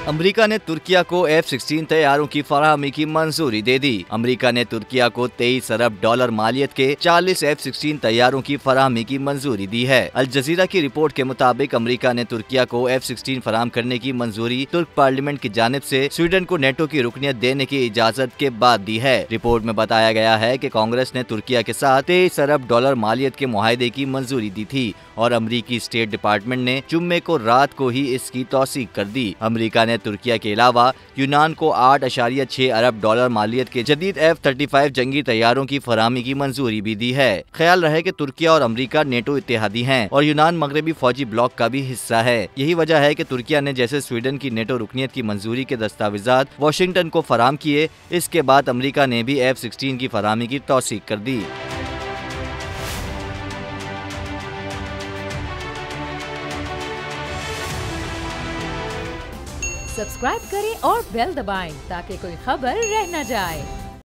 America ने तुर्किया को F-16 तैयारों की फराहमी की मंजूरी दे दी। अमेरिका ने तुर्किया को 23 अरब डॉलर मालियत के 40 F-16 तैयारों की फराहमी की मंजूरी दी है। अल जजीरा की रिपोर्ट के मुताबिक अमेरिका ने तुर्किया को F-16 फराहम करने की मंजूरी तुर्क पार्लियामेंट की जानिब से स्वीडन को नेटो की रुकनियत देने की इजाजत के बाद दी है। रिपोर्ट में बताया गया है कि कांग्रेस ने तुर्किया के साथ 23 अरब डॉलर मालियत के मुआहदे की मंजूरी दी थी और अमेरिकी स्टेट डिपार्टमेंट ने जुम्मे को रात को ही इसकी तौसीक कर दी। अमेरिका ने तुर्किया के अलावा यूनान को 8.6 अरब डॉलर मालियत के जदीद F-35 जंगी तैयारों की फराहमी की मंजूरी भी दी है। ख्याल रहे कि तुर्किया और अमेरिका नेटो इत्तेहादी हैं और यूनान मगरबी फौजी ब्लॉक का भी हिस्सा है। यही वजह है कि तुर्किया ने जैसे स्वीडन की नेटो रुकनियत की मंजूरी के दस्तावेजात वाशिंगटन को फराहम किए, इसके बाद अमेरिका ने भी F-16 की फराहमी की तौसीक कर दी। सब्सक्राइब करें और बेल दबाएं ताकि कोई खबर रह न जाए।